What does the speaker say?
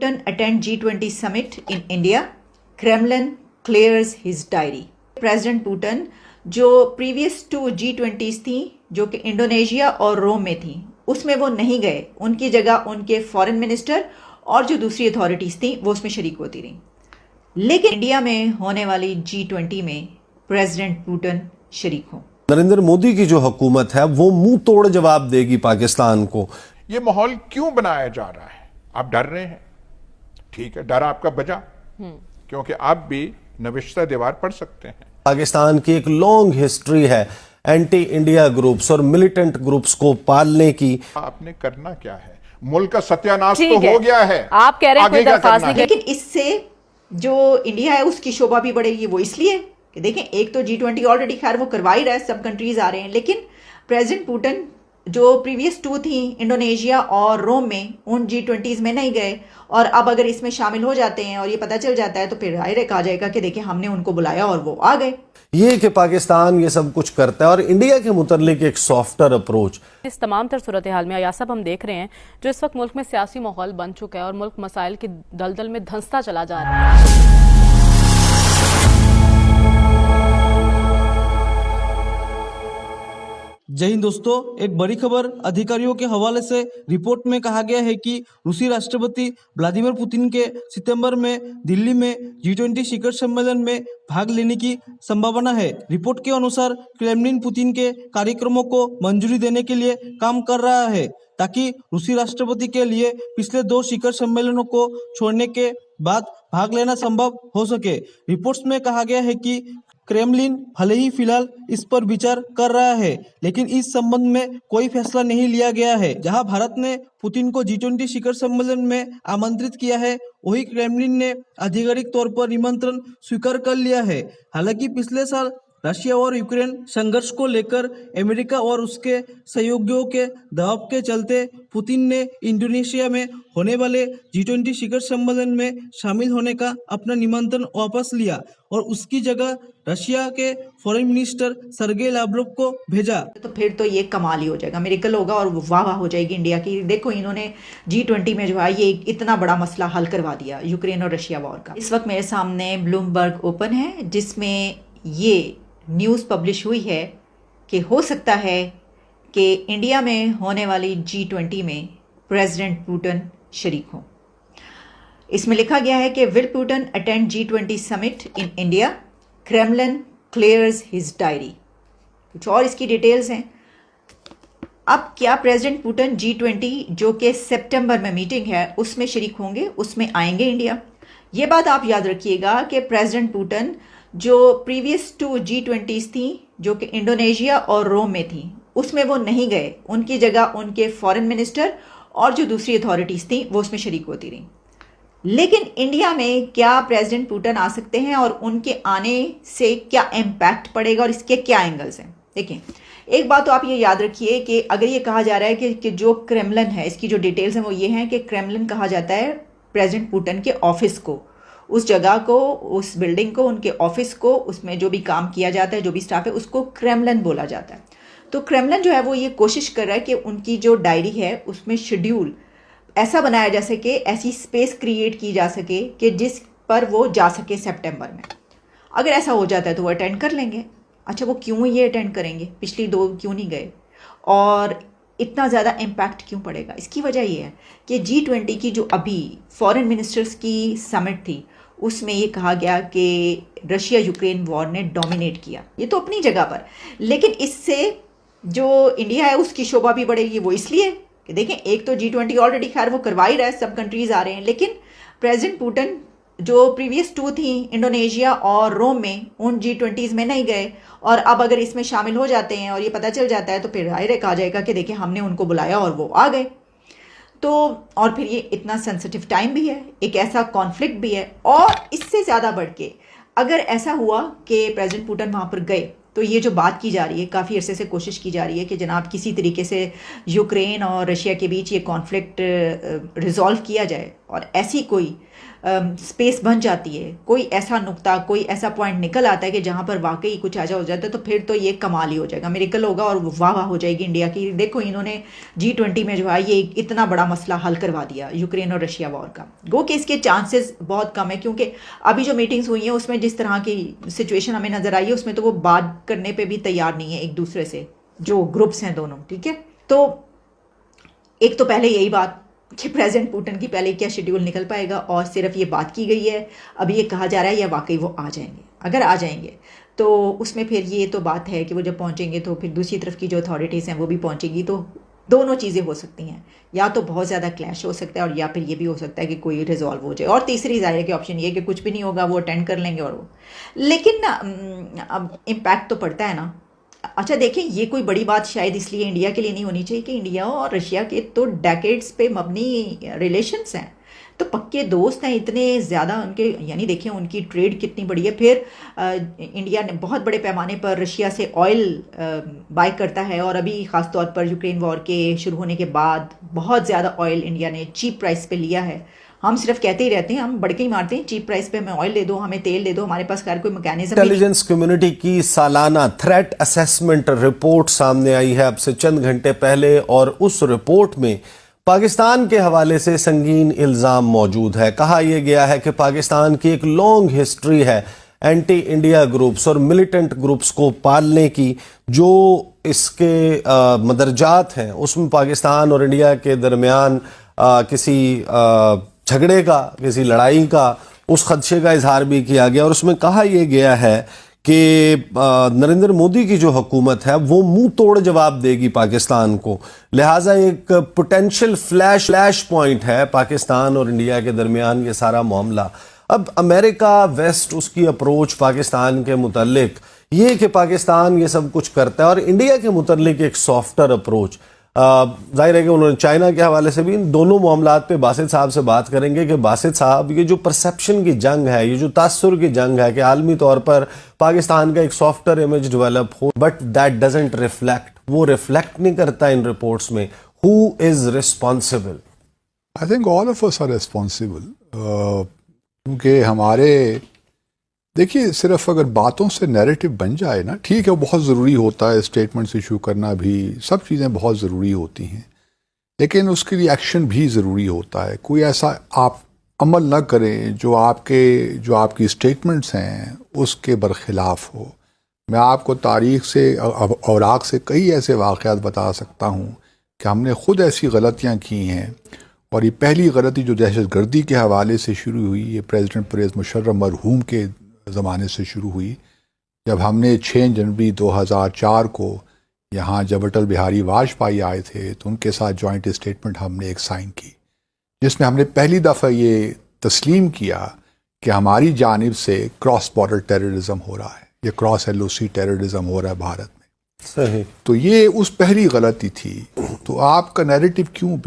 Putin attend G20 summit in India. Kremlin clears his diary. President Putin जो previous to G20s थी जो कि Indonesia और रोम में थी उसमें वो नहीं गए, उनकी जगह उनके फॉरेन मिनिस्टर और जो दूसरी अथॉरिटीज थी वो उसमें शरीक होती रही। लेकिन इंडिया में होने वाली G20 में प्रेसिडेंट पुतिन शरीक हों। नरेंद्र मोदी की जो हुकूमत है वो मुंह तोड़ जवाब देगी पाकिस्तान को। ये माहौल क्यों बनाया जा रहा है? आप डर रहे हैं, ठीक है, डर आपका बजा, क्योंकि आप भी नविश्ता दीवार पढ़ सकते हैं। पाकिस्तान की एक लॉन्ग हिस्ट्री है एंटी इंडिया ग्रुप्स और मिलिटेंट ग्रुप्स को पालने की। आपने करना क्या है? मुल्क का सत्यानाश तो हो गया है, आप कह रहे हैं कोई दरख्वास्त नहीं। लेकिन इससे जो इंडिया है उसकी शोभा भी बढ़ेगी। वो इसलिए कि देखें, एक तो G20 ऑलरेडी खैर वो करवा ही रहा है, सब कंट्रीज आ रहे हैं, लेकिन प्रेसिडेंट पुतिन जो प्रीवियस टू थी इंडोनेशिया और रोम में, उन G20s में नहीं गए और अब अगर इसमें शामिल हो जाते हैं और ये पता चल जाता है तो फिर जाहिर कहा जाएगा कि देखिए हमने उनको बुलाया और वो आ गए। ये कि पाकिस्तान ये सब कुछ करता है और इंडिया के मुतल्लिक एक सॉफ्टर अप्रोच। इस तमाम तर सूरत हाल में अया साहब हम देख रहे हैं जो इस वक्त मुल्क में सियासी माहौल बन चुका है और मुल्क मसाइल की दलदल में धंसता चला जा रहा है। जय हिंद दोस्तों, एक बड़ी खबर अधिकारियों के हवाले से रिपोर्ट में कहा गया है कि रूसी राष्ट्रपति व्लादिमीर पुतिन के सितंबर में दिल्ली में G20 शिखर सम्मेलन में भाग लेने की संभावना है। रिपोर्ट के अनुसार क्रेमलिन पुतिन के कार्यक्रमों को मंजूरी देने के लिए काम कर रहा है ताकि रूसी राष्ट्रपति के लिए पिछले 2 शिखर सम्मेलनों को छोड़ने के बाद भाग लेना संभव हो सके। रिपोर्ट्स में कहा गया है कि क्रेमलिन भले ही फिलहाल इस पर विचार कर रहा है, लेकिन इस संबंध में कोई फैसला नहीं लिया गया है। जहां भारत ने पुतिन को G20 शिखर सम्मेलन में आमंत्रित किया है, वही क्रेमलिन ने आधिकारिक तौर पर निमंत्रण स्वीकार कर लिया है। हालांकि पिछले साल रशिया और यूक्रेन संघर्ष को लेकर अमेरिका और उसके सहयोगियों के दबाव के चलते पुतिन ने इंडोनेशिया में होने वाले G20 शिखर सम्मेलन में शामिल होने का अपना निमंत्रण वापस लिया और उसकी जगह रशिया के फॉरेन मिनिस्टर सर्गेई लावरोव को भेजा। तो फिर तो ये कमाल ही हो जाएगा, मिरेकल होगा और वाह वाह हो जाएगी इंडिया की। देखो इन्होंने G20 में जो है ये इतना बड़ा मसला हल करवा दिया, यूक्रेन और रशिया वॉर का। इस वक्त मेरे सामने ब्लूमबर्ग ओपन है जिसमें ये न्यूज़ पब्लिश हुई है कि हो सकता है कि इंडिया में होने वाली G20 में प्रेसिडेंट पुतिन शरीक हों। इसमें लिखा गया है कि will Putin attend G20 summit in India, Kremlin clears his diary. कुछ और इसकी डिटेल्स हैं। अब क्या प्रेसिडेंट पुतिन G20 जो कि सितंबर में मीटिंग है उसमें शरीक होंगे, उसमें आएंगे इंडिया? ये बात आप याद रखिएगा कि प्रेसिडेंट पुतिन जो प्रीवियस टू G20s थी जो कि इंडोनेशिया और रोम में थी उसमें वो नहीं गए, उनकी जगह उनके फॉरेन मिनिस्टर और जो दूसरी अथॉरिटीज थी वो उसमें शरीक होती रही। लेकिन इंडिया में क्या प्रेसिडेंट पुतिन आ सकते हैं और उनके आने से क्या इम्पैक्ट पड़ेगा और इसके क्या एंगल्स हैं? देखिए, एक बात तो आप ये याद रखिए कि अगर ये कहा जा रहा है कि जो क्रेमलिन है, इसकी जो डिटेल्स हैं वो ये हैं कि क्रेमलिन कहा जाता है प्रेसिडेंट पुतिन के ऑफिस को, उस जगह को, उस बिल्डिंग को, उनके ऑफिस को, उसमें जो भी काम किया जाता है, जो भी स्टाफ है, उसको क्रेमलिन बोला जाता है। तो क्रेमलिन जो है वो ये कोशिश कर रहा है कि उनकी जो डायरी है उसमें शेड्यूल ऐसा बनाया जा सके, ऐसी स्पेस क्रिएट की जा सके कि जिस पर वो जा सके सितंबर में। अगर ऐसा हो जाता है तो वो अटेंड कर लेंगे। अच्छा, वो क्यों ये अटेंड करेंगे? पिछली 2 क्यों नहीं गए और इतना ज़्यादा इम्पैक्ट क्यों पड़ेगा? इसकी वजह ये है कि G20 की जो अभी फॉरेन मिनिस्टर्स की समिट थी उसमें ये कहा गया कि रशिया यूक्रेन वॉर ने डोमिनेट किया। ये तो अपनी जगह पर, लेकिन इससे जो इंडिया है उसकी शोभा भी बढ़ेगी। वो इसलिए कि देखें, एक तो G20 ऑलरेडी खैर वो करवा ही रहा है, सब कंट्रीज आ रहे हैं, लेकिन प्रेसिडेंट पुतिन जो प्रीवियस टू थी इंडोनेशिया और रोम में, उन G20s में नहीं गए और अब अगर इसमें शामिल हो जाते हैं और ये पता चल जाता है तो फिर जाहिर कहा जाएगा कि देखिए हमने उनको बुलाया और वो आ गए। तो और फिर ये इतना सेंसिटिव टाइम भी है, एक ऐसा कॉन्फ्लिक्ट भी है, और इससे ज़्यादा बढ़ के अगर ऐसा हुआ कि प्रेसिडेंट पुतिन वहाँ पर गए तो ये जो बात की जा रही है, काफ़ी अरसे से कोशिश की जा रही है कि जनाब किसी तरीके से यूक्रेन और रशिया के बीच ये कॉन्फ्लिक्ट रिजॉल्व किया जाए। और ऐसी कोई स्पेस बन जाती है, कोई ऐसा नुक्ता, कोई ऐसा पॉइंट निकल आता है कि जहाँ पर वाकई कुछ ऐसा हो जाता है, तो फिर तो ये कमाल ही हो जाएगा, मिरेकल होगा और वाह वाह हो जाएगी इंडिया की। देखो इन्होंने G20 में जो है ये इतना बड़ा मसला हल करवा दिया यूक्रेन और रशिया वॉर का। गो कि इसके चांसेस बहुत कम है, क्योंकि अभी जो मीटिंग्स हुई हैं उसमें जिस तरह की सिचुएशन हमें नजर आई है उसमें तो वो बात करने पर भी तैयार नहीं है एक दूसरे से, जो ग्रुप्स हैं दोनों। ठीक है, तो एक तो पहले यही बात कि प्रेसिडेंट पुतिन की पहले क्या शेड्यूल निकल पाएगा, और सिर्फ ये बात की गई है, अभी ये कहा जा रहा है या वाकई वो आ जाएंगे। अगर आ जाएंगे तो उसमें फिर ये तो बात है कि वो जब पहुंचेंगे तो फिर दूसरी तरफ की जो अथॉरिटीज़ हैं वो भी पहुंचेंगी, तो दोनों चीज़ें हो सकती हैं, या तो बहुत ज़्यादा क्लैश हो सकता है और या फिर ये भी हो सकता है कि कोई रिजॉल्व हो जाए, और तीसरी ज़ाहिर है कि ऑप्शन ये कि कुछ भी नहीं होगा, वो अटेंड कर लेंगे और वो, लेकिन अब इम्पैक्ट तो पड़ता है ना। अच्छा देखिए, ये कोई बड़ी बात शायद इसलिए इंडिया के लिए नहीं होनी चाहिए कि इंडिया और रशिया के तो डेकेड्स पे मबनी रिलेशंस हैं, तो पक्के दोस्त हैं इतने ज़्यादा उनके, यानी देखिए उनकी ट्रेड कितनी बड़ी है। फिर इंडिया ने बहुत बड़े पैमाने पर रशिया से ऑयल बाय करता है, और अभी ख़ास तौर पर यूक्रेन वॉर के शुरू होने के बाद बहुत ज़्यादा ऑयल इंडिया ने चीप प्राइस पे लिया है। हम सिर्फ कहते ही रहते हैं, हम बढ़ के ही मारते हैं, चीप प्राइस पे हमें ऑयल दे दो, हमें तेल दे दो, हमारे पास खैर कोई मैकेनिज्म इंटेलिजेंस कम्युनिटी की सालाना थ्रेट असेसमेंट रिपोर्ट सामने आई है अब से चंद घंटे पहले, और उस रिपोर्ट में पाकिस्तान के हवाले से संगीन इल्जाम मौजूद है। कहा यह गया है कि पाकिस्तान की एक लॉन्ग हिस्ट्री है एंटी इंडिया ग्रुप्स और मिलिटेंट ग्रुप्स को पालने की, जो इसके मदरजात हैं उसमें पाकिस्तान और इंडिया के दरमियान किसी झगड़े का, किसी लड़ाई का, उस खदशे का इजहार भी किया गया। और उसमें कहा यह गया है कि नरेंद्र मोदी की जो हुकूमत है वो मुंह तोड़ जवाब देगी पाकिस्तान को, लिहाजा एक पोटेंशियल फ्लैश पॉइंट है पाकिस्तान और इंडिया के दरमियान ये सारा मामला। अब अमेरिका वेस्ट उसकी अप्रोच पाकिस्तान के मुतल्लिक ये कि पाकिस्तान ये सब कुछ करता है, और इंडिया के मुतल्लिक एक सॉफ्टर अप्रोच। जाहिर है कि उन्होंने चाइना के हवाले से भी इन दोनों मामलात पे बासित साहब से बात करेंगे कि बासित साहब ये जो परसेप्शन की जंग है, ये जो तासुर की जंग है कि आलमी तौर पर पाकिस्तान का एक सॉफ्टर इमेज डेवलप हो, बट दैट डजंट रिफ्लेक्ट, वो रिफ्लेक्ट नहीं करता इन रिपोर्ट्स में। Who is responsible? I think all of us are responsible, क्योंकि हमारे, देखिए सिर्फ अगर बातों से नैरेटिव बन जाए ना, ठीक है वो बहुत ज़रूरी होता है, स्टेटमेंट्स इशू करना भी, सब चीज़ें बहुत ज़रूरी होती हैं, लेकिन उसके लिए एक्शन भी ज़रूरी होता है। कोई ऐसा आप अमल ना करें जो आपकी स्टेटमेंट्स हैं उसके बरखिलाफ़ हो। मैं आपको तारीख़ से, औराक से कई ऐसे वाक़यात बता सकता हूँ कि हमने ख़ुद ऐसी गलतियाँ की हैं, और ये पहली गलती जो दहशतगर्दी के हवाले से शुरू हुई, ये प्रेसिडेंट परवेज़ मुशर्रफ मरहूम के ज़माने से शुरू हुई, जब हमने 6 जनवरी 2004 को यहाँ जब अटल बिहारी वाजपेयी आए थे तो उनके साथ जॉइंट स्टेटमेंट हमने एक साइन की, जिसमें हमने पहली दफ़ा ये तस्लीम किया कि हमारी जानिब से क्रॉस बॉर्डर टेररिज्म हो रहा है, ये क्रॉस LOC टेररिज्म हो रहा है भारत में। सही। तो ये उस पहली गलती थी। तो आपका नैरेटिव क्यों